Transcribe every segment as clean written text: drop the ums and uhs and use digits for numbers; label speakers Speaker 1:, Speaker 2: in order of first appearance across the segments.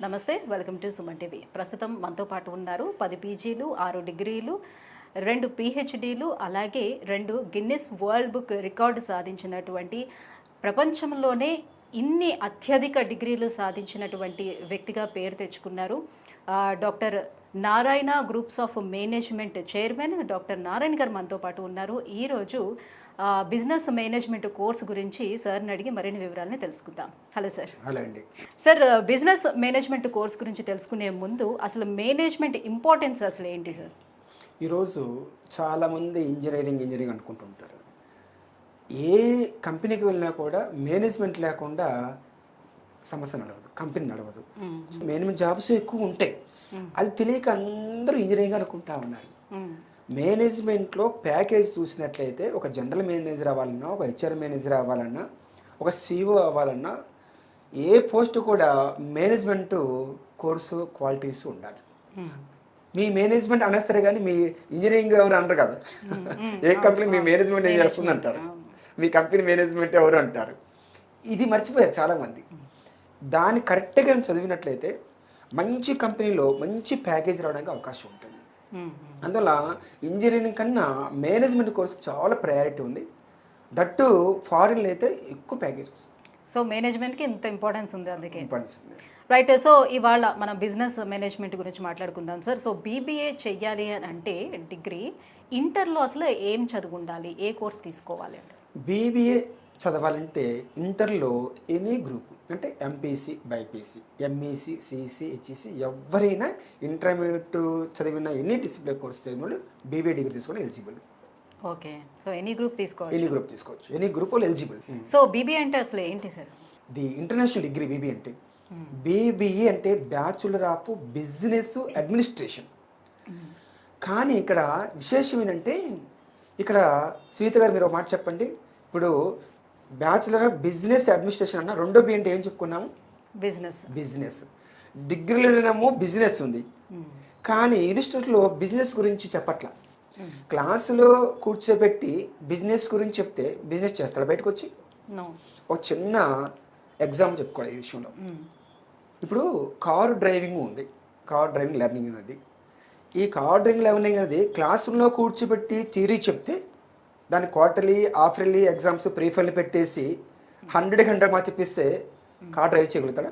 Speaker 1: నమస్తే, welcome to Suman TV. ప్రస్తుతం మనతో పాటు ఉన్నారు 10 పీజీలు, 6 డిగ్రీలు, 2 పీహెచ్డీలు, అలాగే 2 గిన్నిస్ వరల్డ్ బుక్ రికార్డు సాధించినటువంటి, ప్రపంచంలోనే ఇన్ని అత్యధిక డిగ్రీలు సాధించినటువంటి వ్యక్తిగా పేరు తెచ్చుకున్నారు. Doctor Narayana groups of management chairman doctor Narayana గారు మనతో పాటు ఉన్నారు. ఈరోజు బిజినెస్ మేనేజ్మెంట్ కోర్స్ గురించి సార్ని అడిగి మరిన్ని వివరాలని తెలుసుకుందాం. Hello sir.
Speaker 2: హలో అండి.
Speaker 1: సార్, బిజినెస్ మేనేజ్మెంట్ కోర్స్ గురించి తెలుసుకునే ముందు అసలు మేనేజ్మెంట్ ఇంపార్టెన్స్ అసలు ఏంటి సార్?
Speaker 2: ఈరోజు చాలామంది ఇంజనీరింగ్ అనుకుంటుంటారు. ఏ కంపెనీకి వెళ్ళినా కూడా మేనేజ్మెంట్ లేకుండా సమస్య నడవదు, కంపెనీ నడవదు. మేనేజ్మెంట్ జాబ్స్ ఎక్కువ ఉంటాయి, అది తెలియక అందరూ ఇంజనీరింగ్ అనుకుంటా ఉన్నారు. మేనేజ్మెంట్లో ప్యాకేజ్ చూసినట్లయితే ఒక జనరల్ మేనేజర్ అవ్వాలన్నా, ఒక హెచ్ఆర్ మేనేజర్ అవ్వాలన్నా, ఒక సిఇఓ అవ్వాలన్నా, ఏ పోస్ట్ కూడా మేనేజ్మెంట్ కోర్సు క్వాలిటీస్ ఉండాలి. మీ మేనేజ్మెంట్ అనేస్తారు కానీ మీ ఇంజనీరింగ్ ఎవరు అనరు కదా. ఏ కంపెనీ మీ మేనేజ్మెంట్ ఏం చేస్తుంది అంటారు, మీ కంపెనీ మేనేజ్మెంట్ ఎవరు అంటారు. ఇది మర్చిపోయారు చాలామంది. దాన్ని కరెక్ట్గా చదివినట్లయితే మంచి కంపెనీలో మంచి ప్యాకేజ్ రావడానికి అవకాశం ఉంటుంది. అందువల్ల ఇంజనీరింగ్ కన్నా మేనేజ్మెంట్ కోర్సు చాలా ప్రయారిటీ ఉంది. దట్టు ఫారిన్లో అయితే ఎక్కువ ప్యాకేజ్ వస్తుంది.
Speaker 1: సో మేనేజ్మెంట్కి ఇంత ఇంపార్టెన్స్ ఉంది, అందుకే
Speaker 2: ఇంపార్టెన్స్ ఉంది.
Speaker 1: రైట్. సో ఇవాళ మనం బిజినెస్ మేనేజ్మెంట్ గురించి మాట్లాడుకుందాం సార్. సో బీబీఏ చెయ్యాలి అని అంటే డిగ్రీ, ఇంటర్లో అసలు ఏం చదువు ఉండాలి, ఏ కోర్స్ తీసుకోవాలి అంటే?
Speaker 2: బీబీఏ చదవాలంటే ఇంటర్లో ఎనీ గ్రూప్ అంటే MPC, BiPC, MEC, CEC, HEC ఎవరైనా ఇంటర్మీడియట్ చదివిన ఎనీ డిసిప్లిన్ కోర్స్ చదివిన వాళ్ళు బీబీఏ డిగ్రీ తీసుకోవడం eligible.
Speaker 1: Okay. So any group తీసుకోవచ్చు,
Speaker 2: ఎనీ గ్రూప్ తీసుకోవచ్చు, ఎనీ గ్రూప్ వాళ్ళు ఎలిజిబుల్.
Speaker 1: సో బీబీఏ అంటే అసలు ఏంటి sir?
Speaker 2: The international degree BBA అంటే. బీబీఏ అంటే బ్యాచులర్ ఆఫ్ బిజినెస్ అడ్మినిస్ట్రేషన్. కానీ ఇక్కడ విశేషం ఏంటంటే, ఇక్కడ శ్వేత గారు మీరు ఒక మాట చెప్పండి. ఇప్పుడు బ్యాచులర్ ఆఫ్ బిజినెస్ అడ్మినిస్ట్రేషన్ అన్న, రెండో బి అంటే ఏం చెప్పుకున్నాము? బిజినెస్. డిగ్రీలోనేమో బిజినెస్ ఉంది, కానీ ఇన్స్టిట్యూట్లో బిజినెస్ గురించి చెప్పట్లా. క్లాసులో కూర్చోబెట్టి బిజినెస్ గురించి చెప్తే బిజినెస్ చేస్తాడు బయటకు వచ్చి? ఒక చిన్న ఎగ్జాంపుల్ చెప్పుకోవాలి ఈ విషయంలో. ఇప్పుడు కారు డ్రైవింగ్ ఉంది, కార్ డ్రైవింగ్ లెర్నింగ్ అనేది. ఈ కార్ డ్రైవింగ్ లెర్నింగ్ అనేది క్లాస్ రూమ్లో కూర్చోబెట్టి థియరీ చెప్తే దాని క్వార్టర్లీ, హాఫ్ ఇయర్లీ ఎగ్జామ్స్ ప్రీఫైల్ పెట్టేసి 100 మార్క్స్ తెప్పిస్తే కార్ డ్రైవ్ చేయగలుగుతాడా?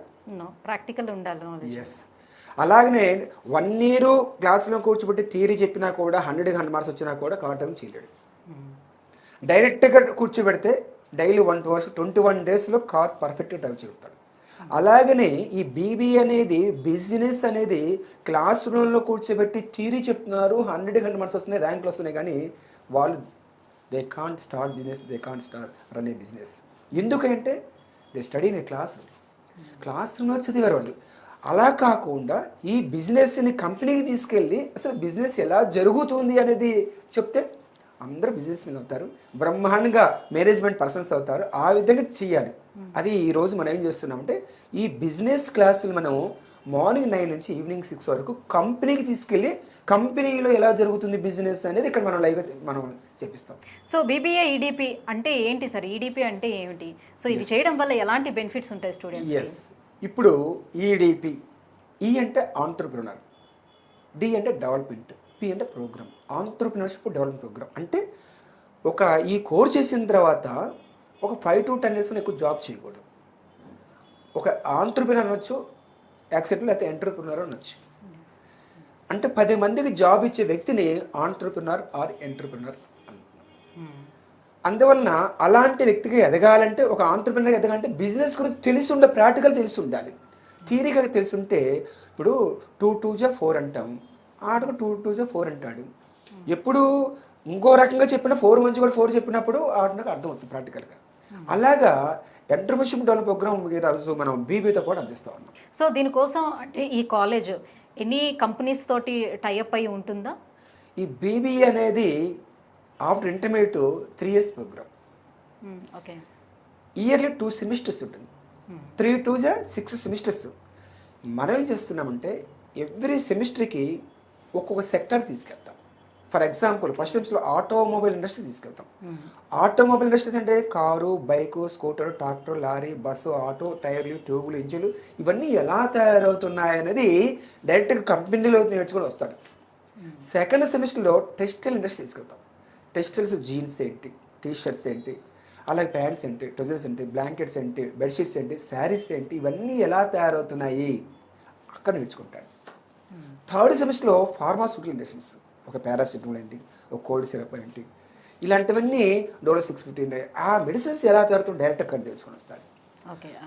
Speaker 1: ప్రాక్టికల్ ఉండాలి.
Speaker 2: ఎస్. అలాగనే 1 year క్లాస్లో కూర్చోబెట్టి థియరీ చెప్పినా కూడా 100 మార్క్స్ వచ్చినా కూడా కార్ డ్రైవింగ్ చేయలేడు. డైరెక్ట్గా కూర్చోబెడితే డైలీ 1 to 2 hours 21 daysలో కార్ పర్ఫెక్ట్గా డ్రైవ్ చేయగలుగుతాడు. అలాగనే ఈ బీబీ అనేది, బిజినెస్ అనేది క్లాస్ రూమ్లో కూర్చోబెట్టి థియరీ చెప్తున్నారు, 100 మార్క్స్ వస్తున్నాయి, ర్యాంకులు వస్తున్నాయి, కానీ వాళ్ళు they can't start business, they can't start run a business. ఎందుకంటే they study in a class రూమ్లో చదివారు వాళ్ళు. అలా కాకుండా ఈ బిజినెస్ని కంపెనీకి తీసుకెళ్ళి అసలు బిజినెస్ ఎలా జరుగుతుంది అనేది చెప్తే అందరూ బిజినెస్ మెన్ అవుతారు, బ్రహ్మాండంగా మేనేజ్మెంట్ పర్సన్స్ అవుతారు. ఆ విధంగా చేయాలి. అది ఈరోజు మనం ఏం చేస్తున్నామంటే, ఈ బిజినెస్ క్లాసులు మనం మార్నింగ్ 9 నుంచి ఈవినింగ్ 6 వరకు కంపెనీకి తీసుకెళ్ళి కంపెనీలో ఎలా జరుగుతుంది బిజినెస్ అనేది ఇక్కడ మనం లైవ్గా మనం చెప్పిస్తాం.
Speaker 1: సో బీబీఏ ఈడీపీ అంటే ఏంటి సార్? ఈడీపీ అంటే ఏమిటి? సో ఇది చేయడం వల్ల ఎలాంటి బెనిఫిట్స్ ఉంటాయి స్టూడెంట్స్?
Speaker 2: ఎస్. ఇప్పుడు ఈడీపీ, ఈ అంటే ఆంట్రప్రినర్, డి అంటే డెవలప్మెంట్, పి అంటే ప్రోగ్రామ్. ఆంట్రప్రినర్షిప్ డెవలప్మెంట్ ప్రోగ్రామ్ అంటే ఈ కోర్స్ చేసిన తర్వాత ఒక 5 to 10 years ఎక్కువ జాబ్ చేయకూడదు. ఒక ఆంట్రప్రినర్ అనొచ్చు, యాక్సెప్ట్ లేకపోతే ఎంటర్ప్రినర్ అనొచ్చు. అంటే 10 మందికి జాబ్ ఇచ్చే వ్యక్తిని ఆంట్రప్రినర్ ఆర్ ఎంటర్ప్రినర్ అంటున్నారు. అందువలన అలాంటి వ్యక్తికి ఎదగాలంటే, ఒక ఆంట్రప్రినర్ ఎదగాలంటే బిజినెస్ గురించి తెలిసి ఉండే, ప్రాక్టికల్ తెలిసి ఉండాలి. థియరీగా తెలిసి ఉంటే, ఇప్పుడు 2 2 4 అంటాం, ఆటకు 2 2 4 అంటాడు. ఎప్పుడు ఇంకో రకంగా చెప్పిన 4 మంచి కూడా 4 చెప్పినప్పుడు ఆటకు అర్థమవుతుంది ప్రాక్టికల్గా. అలాగా ఎంటర్ప్రెన్యూర్షిప్ డెవలప్ ప్రోగ్రామ్ ఈరోజు మనం బీబీతో కూడా అందిస్తూ ఉన్నాం.
Speaker 1: సో దీనికోసం అంటే ఈ కాలేజ్ ఎన్ని కంపెనీస్ తోటి టైఅప్ అయి ఉంటుందా?
Speaker 2: ఈ బీబీఏ అనేది after intermediate 3 years programme.
Speaker 1: Okay.
Speaker 2: Yearly 2 semesters ఉంటుంది. 3 2 6 semesters. మనం ఏం చేస్తున్నామంటే ఎవ్రీ సెమిస్టర్కి ఒక్కొక్క సెక్టర్ తీసుకెళ్తాం. ఫర్ ఎగ్జాంపుల్ ఫస్ట్ సెమిస్టర్లో ఆటోమొబైల్ ఇండస్ట్రీ తీసుకెళ్తాం. ఆటోమొబైల్ ఇండస్ట్రీస్ అంటే car, bike, scooter, tractor, lorry, bus, auto, టైర్లు, ట్యూబులు, ఇంజిన్లు ఇవన్నీ ఎలా తయారవుతున్నాయనేది డైరెక్ట్గా కంపెనీలో నేర్చుకొని వస్తాడు. సెకండ్ సెమిస్టర్లో టెక్స్టైల్ ఇండస్ట్రీ తీసుకెళ్తాం. టెక్స్టైల్స్ జీన్స్ ఏంటి, టీ షర్ట్స్ ఏంటి, అలాగే ప్యాంట్స్ ఏంటి, ట్రౌజర్స్ ఏంటి, బ్లాంకెట్స్ ఏంటి, బెడ్షీట్స్ ఏంటి, శారీస్ ఏంటి, ఇవన్నీ ఎలా తయారవుతున్నాయి అక్కడ నేర్చుకుంటాడు. థర్డ్ సెమిస్టర్లో ఫార్మాస్యూటికల్ ఇండస్ట్రీస్, ఒక పారాసిటమాల్ ఏంటి, ఒక కోల్డ్ సిరప్ ఏంటి, ఇలాంటివన్నీ డోలో 650 ఆ మెడిసిన్స్ ఎలా తయారవుతుందో డైరెక్ట్ అక్కడ తెలుసుకొని వస్తాడు.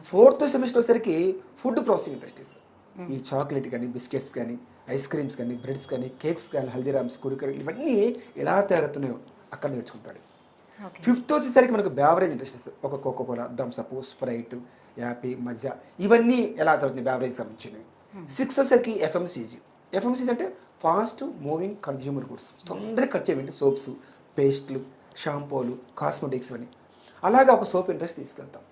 Speaker 2: ఫోర్త్ సెమిస్టర్ వచ్చేసరికి ఫుడ్ ప్రాసెసింగ్ ఇండస్ట్రీస్, ఈ చాక్లెట్ కానీ, బిస్కెట్స్ కానీ, ఐస్ క్రీమ్స్ కానీ, బ్రెడ్స్ కానీ, కేక్స్ కానీ, హల్దీరామ్స్, కురుకరు ఇవన్నీ ఎలా తయారవుతున్నాయో అక్కడ నేర్చుకుంటాడు. ఫిఫ్త్ వచ్చేసరికి మనకు బేవరేజ్ ఇండస్ట్రీస్, ఒక కోకోకోలా, థమ్స్అప్, స్ప్రైట్, యాపీ, మజ్జా ఇవన్నీ ఎలా తయారవుతుంది బేవరేజ్ సంబంధించినవి. సిక్స్త్ వచ్చేసరికి ఎఫ్ఎంసీజీ. ఎఫ్ఎంసీజీ అంటే ఫాస్ట్ మూవింగ్ కన్జ్యూమర్ గుడ్స్, తొందరగా ఖర్చు ఏంటి, సోప్స్, పేస్ట్లు, షాంపూలు, కాస్మెటిక్స్ అని. అలాగా ఒక సోప్ ఇండస్ట్రీ తీసుకెళ్తాం.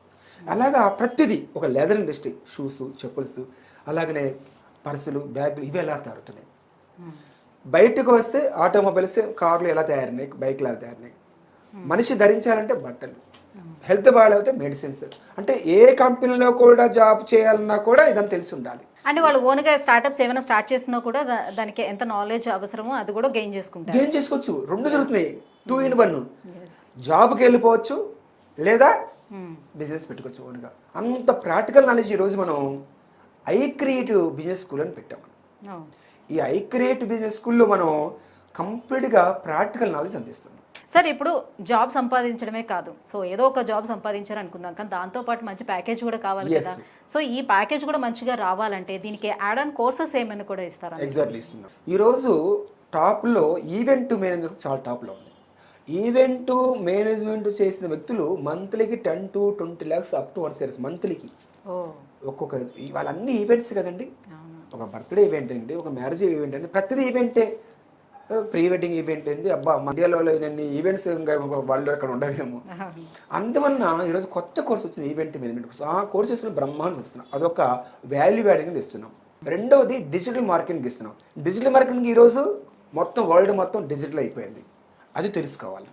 Speaker 2: అలాగా ప్రతిదీ, ఒక లెదర్ ఇండస్ట్రీ, షూస్, చెప్పుల్స్, అలాగనే పర్సులు, బ్యాగులు ఇవి ఎలా తయారవుతున్నాయి. బయటకు వస్తే ఆటోమొబైల్స్, కార్లు ఎలా తయారైనాయి, బైక్లు ఎలా తయారైనాయి. మనిషి ధరించాలంటే బట్టలు, హెల్త్ బాగాలేకపోతే మెడిసిన్స్. అంటే ఏ కంపెనీలో కూడా జాబ్ చేయాలన్నా కూడా ఇదంతా తెలిసి ఉండాలి.
Speaker 1: అంటే వాళ్ళు ఓన్గా స్టార్ట్అప్స్ ఏమైనా స్టార్ట్ చేసినా కూడా దానికి ఎంత నాలెడ్జ్ అవసరమో అది కూడా గెయిన్ చేసుకోవచ్చు. రెండు జరుగుతున్నాయి, 2 in 1. జాబ్కి వెళ్ళిపోవచ్చు లేదా బిజినెస్ పెట్టుకోవచ్చు ఓన్గా. అంత ప్రాక్టికల్ నాలెడ్జ్ ఈరోజు మనం ఐక్రియేటివ్ బిజినెస్ స్కూల్ అని పెట్టాం. ఈ ఐక్రియేటివ్ బిజినెస్ స్కూల్లో మనం కంప్లీట్గా ప్రాక్టికల్ నాలెడ్జ్ అందిస్తున్నాం. సార్ ఇప్పుడు జాబ్ సంపాదించడమే కాదు, సో ఏదో ఒక జాబ్ సంపాదించారు అనుకుందాం, కానీ దాంతోపాటు మంచి ప్యాకేజ్ కూడా కావాలి కదా. సో ఈ ప్యాకేజ్ కూడా మంచిగా రావాలంటే దీనికి యాడ్ ఆన్ కోర్సెస్ ఏమైనా కూడా ఇస్తారా?
Speaker 2: ఎగ్జాక్ట్లీ ఇస్తున్నాం. ఈరోజు టాప్లో ఈవెంట్ మేనేజ్మెంట్ చాలా టాప్లో ఉంది. ఈవెంట్ మేనేజ్మెంట్ చేసిన వ్యక్తులు మంత్లీకి 10 to 20 lakhs up to 1 year మంత్లీకి. ఒక్కొక్క వాళ్ళన్నీ ఈవెంట్స్ కదండి. ఒక బర్త్డే ఈవెంట్ ఏంటి, ఒక మ్యారేజ్ ఈవెంట్ ఏంటి, ప్రతిదీ ఈవెంటే. ప్రీ వెడ్డింగ్ ఈవెంట్ ఏంటి, అబ్బా మండ్యాలో ఇన్ని ఈవెంట్స్ ఇంకా వాళ్ళు అక్కడ ఉండవేమో. అందువలన ఈరోజు కొత్త కోర్స్ వచ్చింది, ఈవెంట్ మేనేజ్మెంట్ కోర్స్. ఆ కోర్స్ చేస్తున్న బ్రహ్మాండం చూస్తున్నాం. అదొక వాల్యూ యాడింగ్ ఇస్తున్నాం. రెండవది డిజిటల్ మార్కెటింగ్ ఇస్తున్నాం. డిజిటల్ మార్కెటింగ్ ఈరోజు మొత్తం వరల్డ్ మొత్తం డిజిటల్ అయిపోయింది, అది తెలుసుకోవాలి.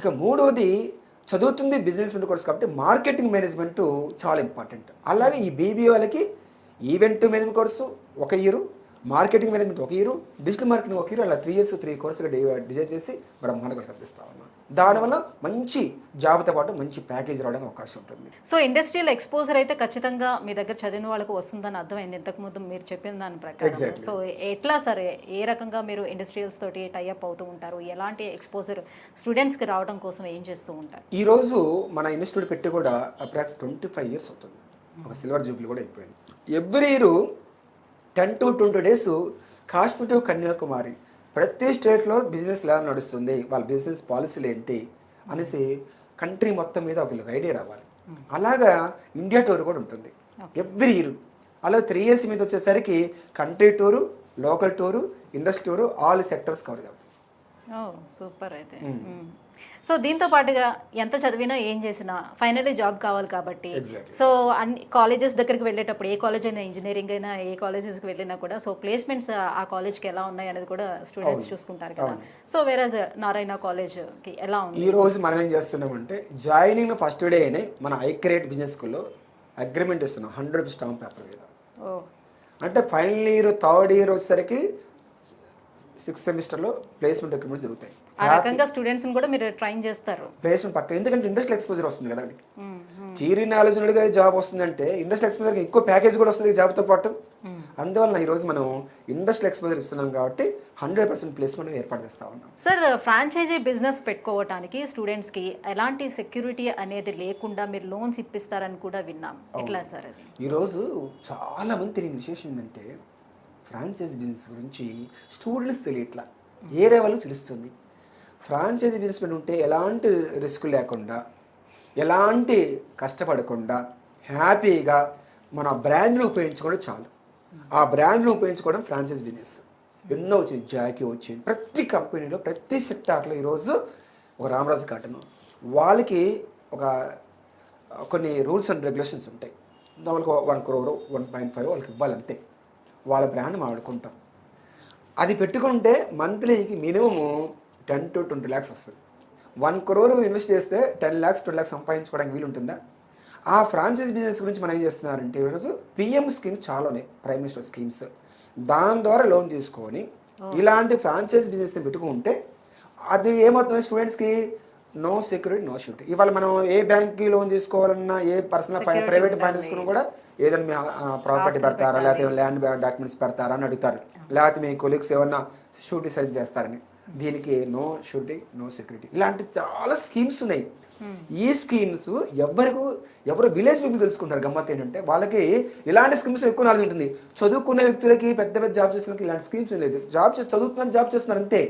Speaker 2: ఇక మూడవది చదువుతుంది బిజినెస్ కోర్స్ కాబట్టి మార్కెటింగ్ మేనేజ్మెంట్ చాలా ఇంపార్టెంట్. అలాగే ఈ బీబీఏ వాళ్ళకి event management course 1 year, marketing management 1 year, digital marketing 1 year, అలా 3 years 3 కోర్సుగా డిజైన్ చేసి బ్రహ్మాండంగా కల్పిస్తా ఉన్నాం. దానివల్ల మంచి జాబ్తో పాటు మంచి ప్యాకేజ్ రావడానికి అవకాశం ఉంటుంది.
Speaker 1: సో ఇండస్ట్రియల్ ఎక్స్పోజర్ అయితే ఖచ్చితంగా మీ దగ్గర చదివిన వాళ్ళకు వస్తుందని అర్థమైంది ఇంతకుముందు మీరు చెప్పిన దాని ప్రకారం. సో ఎట్లా సరే ఏ రకంగా మీరు ఇండస్ట్రియల్స్ తోటి టైఅప్ అవుతూ ఉంటారు, ఎలాంటి ఎక్స్పోజర్ స్టూడెంట్స్కి రావడం కోసం ఏం చేస్తూ ఉంటారు?
Speaker 2: ఈరోజు మన ఇన్స్టిట్యూట్ పెట్టి కూడా అప్రాక్స్ 25 years అవుతుంది. ఒక సిల్వర్ జూబ్లీ కూడా అయిపోయింది. Every year 10 to 20 days Kashmir, Kanyakumari ప్రతి స్టేట్లో బిజినెస్ ఎలా నడుస్తుంది, వాళ్ళ బిజినెస్ పాలసీలు ఏంటి అనేసి కంట్రీ మొత్తం మీద ఒక ఐడియా రావాలి. అలాగా ఇండియా టూర్ కూడా ఉంటుంది ఎవ్రీ ఇయర్. అలా 3 years మీద వచ్చేసరికి country tour, local tour, industry tour, all sectors cover అవుతాయి.
Speaker 1: సూపర్. అయితే సో దీంతో పాటుగా ఎంత చదివినా ఏం చేసినా ఫైనల్లీ జాబ్ కావాలి కాబట్టి, సో అన్ని కాలేజెస్ దగ్గరికి వెళ్ళేటప్పుడు ఏ కాలేజ్ అయినా, ఇంజనీరింగ్ అయినా, ఏ కాలేజెస్కి వెళ్ళినా కూడా సో ప్లేస్మెంట్స్ ఆ కాలేజ్కి ఎలా ఉన్నాయి అనేది కూడా స్టూడెంట్స్ చూసుకుంటారు కదా. సో వేరే నారాయణ కాలేజ్కి ఎలా ఉంది?
Speaker 2: ఈ రోజు మనం ఏం చేస్తున్నామంటే జాయినింగ్ ఫస్ట్ డే అయినా మన ఐక్రియేట్ బిజినెస్ స్కూల్లో అగ్రిమెంట్ ఇస్తున్నాం 100% స్టాంప్ పేపర్ మీద. అంటే ఫైనల్ ఇయర్, థర్డ్ ఇయర్ వచ్చేసరికి 6th సెమిస్టర్లో ప్లేస్మెంట్ అగ్రిమెంట్స్ జరుగుతాయి.
Speaker 1: ఆ రకంగా స్టూడెంట్స్ కూడా మీరు ట్రైన్ చేస్తారు.
Speaker 2: ప్లేస్మెంట్ పక్క, ఎందుకంటే ఇండస్ట్రియల్ ఎక్స్పోజర్ వస్తుంది కదా. థియరీ నాలెడ్జ్ నుండిగా జాబ్ వస్తుందంటే ఇండస్ట్రియల్ ఎక్స్పోజర్ ఎక్కువ ప్యాకేజ్ కూడా వస్తుంది జాబ్తో పాటు. అందువల్ల ఈరోజు మనం ఇండస్ట్రియల్ ఎక్స్పోజర్ ఇస్తున్నాం కాబట్టి 100% ప్లేస్మెంట్ ఏర్పాటు చేస్తా ఉన్నాం.
Speaker 1: సార్ ఫ్రాంచైజీ బిజినెస్ పెట్టుకోవడానికి స్టూడెంట్స్కి ఎలాంటి సెక్యూరిటీ అనేది లేకుండా మీరు లోన్స్ ఇప్పిస్తారని కూడా విన్నాం. ఎట్లా సార్ అది?
Speaker 2: ఈరోజు చాలా మంది తెలియని విశేషం ఏంటంటే ఫ్రాంచైజీ బిజినెస్ గురించి స్టూడెంట్స్ తెలియట్లా, ఏరే వాళ్ళు తెలుస్తుంది. ఫ్రాంచైజీ బిజినెస్ ఉంటే ఎలాంటి రిస్క్ లేకుండా, ఎలాంటి కష్టపడకుండా హ్యాపీగా మన బ్రాండ్ని ఉపయోగించుకోవడం చాలు. ఆ బ్రాండ్ని ఉపయోగించుకోవడం ఫ్రాంచైజీ బిజినెస్. ఎన్నో వచ్చింది, జాకీ వచ్చింది, ప్రతి కంపెనీలో ప్రతి సెక్టార్లో ఈరోజు ఒక రామరాజు కాటన్ వాళ్ళకి ఒక కొన్ని రూల్స్ అండ్ రెగ్యులేషన్స్ ఉంటాయి. వాళ్ళకి 1 crore 1.5 వాళ్ళకి ఇవ్వాలంతే. వాళ్ళ బ్రాండ్ వాడుకుంటాం. అది పెట్టుకుంటే మంత్లీకి మినిమము 10 to 20 lakhs వస్తుంది. 1 crore ఇన్వెస్ట్ చేస్తే 10 lakhs 12 lakhs సంపాదించుకోవడానికి వీలు ఉంటుందా? ఆ ఫ్రాంచైజ్ బిజినెస్ గురించి మనం ఏం చేస్తున్నారంటే ఈరోజు పిఎం స్కీమ్ చాలా ఉన్నాయి, ప్రైమ్ మినిస్టర్ స్కీమ్స్. దాని ద్వారా లోన్ తీసుకొని ఇలాంటి ఫ్రాంచైజ్ బిజినెస్ని పెట్టుకుంటే అది ఏమవుతుంది స్టూడెంట్స్కి? No security no surety. ఇవాళ మనం ఏ బ్యాంక్కి లోన్ తీసుకోవాలన్నా, ఏ పర్సనల్ ప్రైవేట్ ఫైనాన్స్ తీసుకున్నా కూడా ఏదైనా మీ ప్రాపర్టీ పెడతారా, లేకపోతే ల్యాండ్ డాక్యుమెంట్స్ పెడతారా అని అడుగుతారు, లేకపోతే మీ కొలీగ్స్ ఏమన్నా షూరిటీ సైజ్ చేస్తారని. దీనికి నో షూరిటీ నో సెక్యూరిటీ, ఇలాంటి చాలా స్కీమ్స్ ఉన్నాయి. ఈ స్కీమ్స్ ఎవరు విలేజ్ పీపుల్ తెలుసుకుంటారు. గమ్మత్ ఏంటంటే వాళ్ళకి ఇలాంటి స్కీమ్స్ ఎక్కువ నాలెడ్జ్ ఉంటుంది. చదువుకునే వ్యక్తులకి, పెద్ద పెద్ద జాబ్ చేసిన ఇలాంటి స్కీమ్స్ లేదు. చదువుతున్నారు, జాబ్ చేస్తున్నారు అంతే.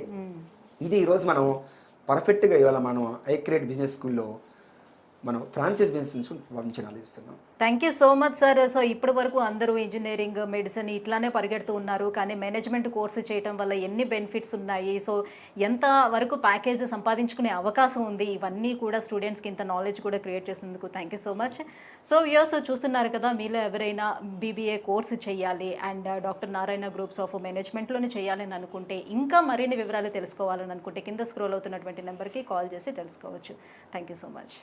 Speaker 2: ఇది ఈరోజు మనం పర్ఫెక్ట్గా ఇవాళ మనం ఐక్రియేట్ బిజినెస్ స్కూల్లో మనం ఫ్రాంచైజ్ బిజినెస్ పంపించిన ఆలోచిస్తున్నాం.
Speaker 1: Thank you so much sir. So ఇప్పటి వరకు అందరూ ఇంజనీరింగ్, మెడిసిన్ ఇట్లానే పరిగెడుతూ ఉన్నారు, కానీ మేనేజ్మెంట్ కోర్సు చేయడం వల్ల ఎన్ని బెనిఫిట్స్ ఉన్నాయి, సో ఎంత వరకు ప్యాకేజ్ సంపాదించుకునే అవకాశం ఉంది, ఇవన్నీ కూడా స్టూడెంట్స్కి ఇంత నాలెడ్జ్ కూడా క్రియేట్ చేసినందుకు thank you so much. So viewers చూస్తున్నారు కదా, మీలో ఎవరైనా బీబీఏ కోర్సు చేయాలి and doctor Narayana groups of మేనేజ్మెంట్లోనే చేయాలని అనుకుంటే, ఇంకా మరిన్ని వివరాలు తెలుసుకోవాలని అనుకుంటే కింద స్క్రోల్ అవుతున్నటువంటి నెంబర్కి కాల్ చేసి తెలుసుకోవచ్చు. Thank you so much.